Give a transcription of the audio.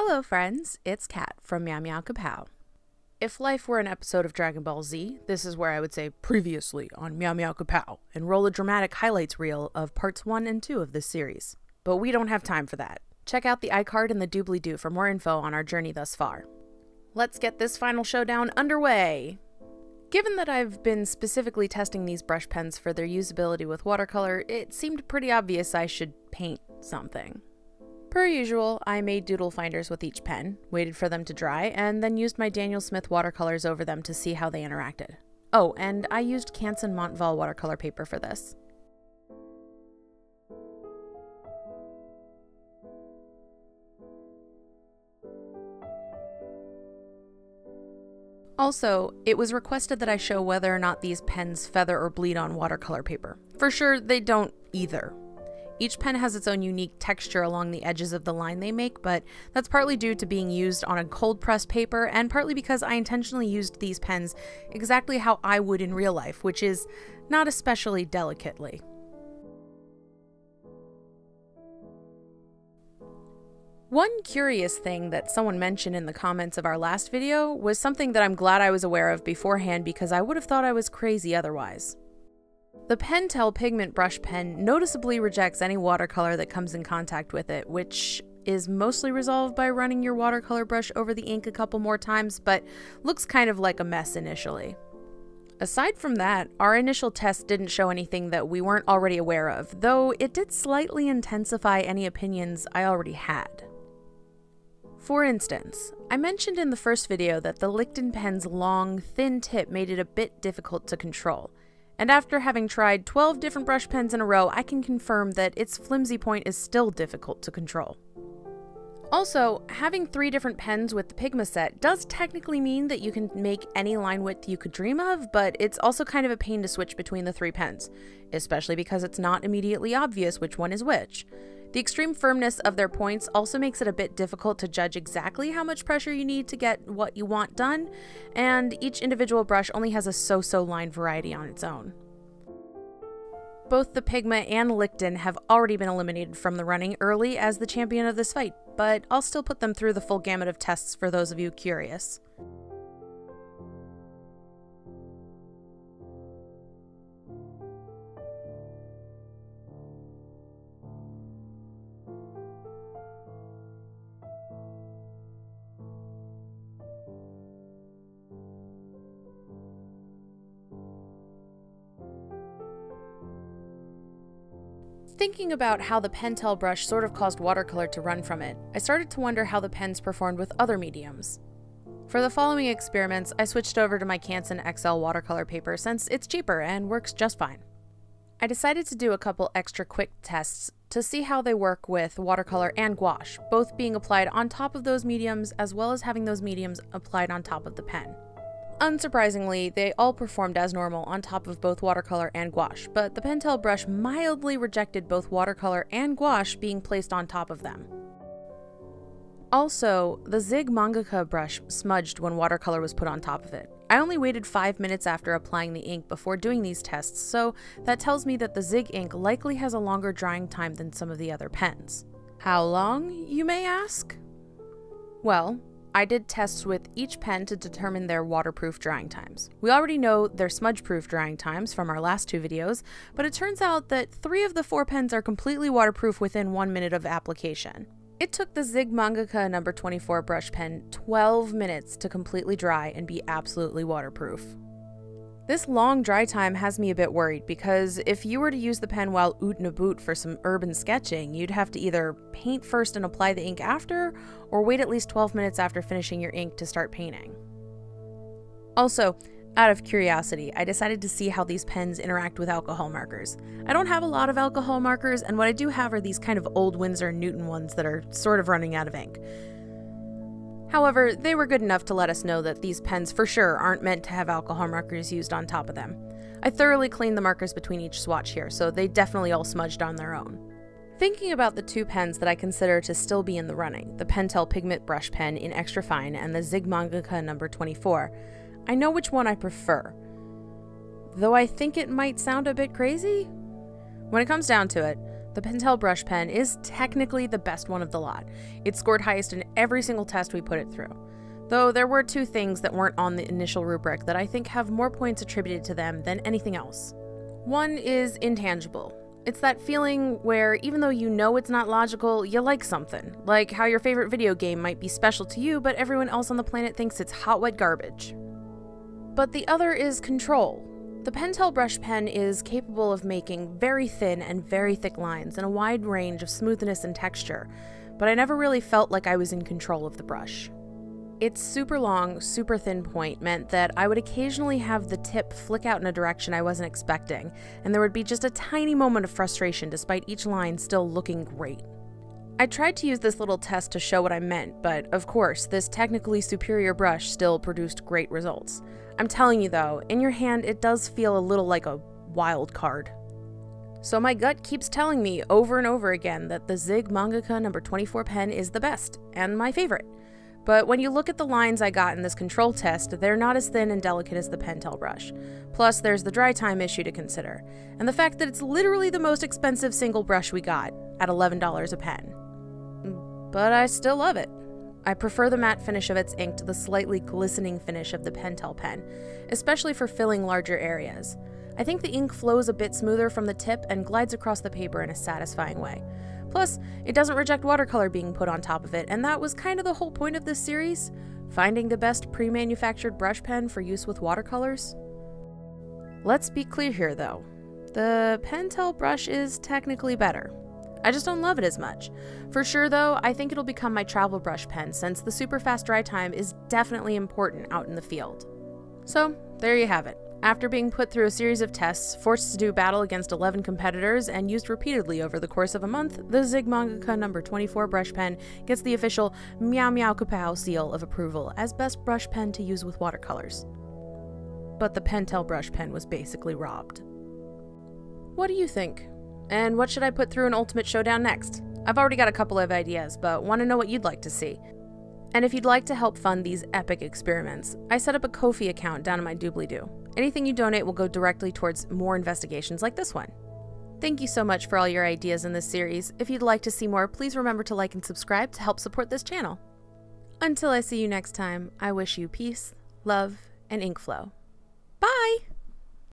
Hello friends, it's Kat from Meow Kapow. If life were an episode of Dragon Ball Z, this is where I would say previously on Meow Kapow and roll a dramatic highlights reel of parts 1 and 2 of this series. But we don't have time for that. Check out the iCard and the doobly-doo for more info on our journey thus far. Let's get this final showdown underway! Given that I've been specifically testing these brush pens for their usability with watercolor, it seemed pretty obvious I should paint something. Per usual, I made doodle finders with each pen, waited for them to dry, and then used my Daniel Smith watercolors over them to see how they interacted. Oh, and I used Canson Montval watercolor paper for this. Also, it was requested that I show whether or not these pens feather or bleed on watercolor paper. For sure, they don't either. Each pen has its own unique texture along the edges of the line they make, but that's partly due to being used on a cold-pressed paper and partly because I intentionally used these pens exactly how I would in real life, which is not especially delicately. One curious thing that someone mentioned in the comments of our last video was something that I'm glad I was aware of beforehand because I would have thought I was crazy otherwise. The Pentel Pigment brush pen noticeably rejects any watercolor that comes in contact with it, which is mostly resolved by running your watercolor brush over the ink a couple more times, but looks kind of like a mess initially. Aside from that, our initial test didn't show anything that we weren't already aware of, though it did slightly intensify any opinions I already had. For instance, I mentioned in the first video that the Lichten pen's long, thin tip made it a bit difficult to control. And after having tried 12 different brush pens in a row, I can confirm that its flimsy point is still difficult to control. Also, having 3 different pens with the Pigma set does technically mean that you can make any line width you could dream of, but it's also kind of a pain to switch between the 3 pens, especially because it's not immediately obvious which one is which. The extreme firmness of their points also makes it a bit difficult to judge exactly how much pressure you need to get what you want done, and each individual brush only has a so-so line variety on its own. Both the Pigma and Lichten have already been eliminated from the running early as the champion of this fight, but I'll still put them through the full gamut of tests for those of you curious. Thinking about how the Pentel brush sort of caused watercolor to run from it, I started to wonder how the pens performed with other mediums. For the following experiments, I switched over to my Canson XL watercolor paper since it's cheaper and works just fine. I decided to do a couple extra quick tests to see how they work with watercolor and gouache, both being applied on top of those mediums as well as having those mediums applied on top of the pen. Unsurprisingly, they all performed as normal on top of both watercolor and gouache, but the Pentel brush mildly rejected both watercolor and gouache being placed on top of them. Also, the Zig Mangaka brush smudged when watercolor was put on top of it. I only waited 5 minutes after applying the ink before doing these tests, so that tells me that the Zig ink likely has a longer drying time than some of the other pens. How long, you may ask? Well, I did tests with each pen to determine their waterproof drying times. We already know their smudge-proof drying times from our last 2 videos, but it turns out that 3 of the 4 pens are completely waterproof within 1 minute of application. It took the Zig Mangaka No. 24 brush pen 12 minutes to completely dry and be absolutely waterproof. This long dry time has me a bit worried because if you were to use the pen while oot and a boot for some urban sketching, you'd have to either paint first and apply the ink after, or wait at least 12 minutes after finishing your ink to start painting. Also, out of curiosity, I decided to see how these pens interact with alcohol markers. I don't have a lot of alcohol markers, and what I do have are these kind of old Winsor & Newton ones that are sort of running out of ink. However, they were good enough to let us know that these pens for sure aren't meant to have alcohol markers used on top of them. I thoroughly cleaned the markers between each swatch here, so they definitely all smudged on their own. Thinking about the 2 pens that I consider to still be in the running, the Pentel Pigment brush pen in extra fine and the Zig Mangaka No. 24, I know which one I prefer. Though I think it might sound a bit crazy? When it comes down to it, The Pentel brush pen is technically the best one of the lot. It scored highest in every single test we put it through. Though there were two things that weren't on the initial rubric that I think have more points attributed to them than anything else. One is intangible. It's that feeling where even though you know it's not logical, you like something. Like how your favorite video game might be special to you, but everyone else on the planet thinks it's hot, wet garbage. But the other is control. The Pentel brush pen is capable of making very thin and very thick lines and a wide range of smoothness and texture, but I never really felt like I was in control of the brush. Its super long, super thin point meant that I would occasionally have the tip flick out in a direction I wasn't expecting, and there would be just a tiny moment of frustration despite each line still looking great. I tried to use this little test to show what I meant, but of course, this technically superior brush still produced great results. I'm telling you though, in your hand it does feel a little like a wild card. So my gut keeps telling me over and over again that the Zig Mangaka No. 24 pen is the best, and my favorite. But when you look at the lines I got in this control test, they're not as thin and delicate as the Pentel brush. Plus, there's the dry time issue to consider, and the fact that it's literally the most expensive single brush we got, at $11 a pen. But I still love it. I prefer the matte finish of its ink to the slightly glistening finish of the Pentel pen, especially for filling larger areas. I think the ink flows a bit smoother from the tip and glides across the paper in a satisfying way. Plus, it doesn't reject watercolor being put on top of it, and that was kind of the whole point of this series, finding the best pre-manufactured brush pen for use with watercolors. Let's be clear here though, the Pentel brush is technically better. I just don't love it as much. For sure though, I think it'll become my travel brush pen since the super fast dry time is definitely important out in the field. So, there you have it. After being put through a series of tests, forced to do battle against 11 competitors, and used repeatedly over the course of a month, the Zig Mangaka No. 24 brush pen gets the official Meow Meow Kapow seal of approval as best brush pen to use with watercolors. But the Pentel brush pen was basically robbed. What do you think? And what should I put through an Ultimate Showdown next? I've already got a couple of ideas, but want to know what you'd like to see. And if you'd like to help fund these epic experiments, I set up a Ko-fi account down in my doobly-doo. Anything you donate will go directly towards more investigations like this one. Thank you so much for all your ideas in this series. If you'd like to see more, please remember to like and subscribe to help support this channel. Until I see you next time, I wish you peace, love, and ink flow. Bye!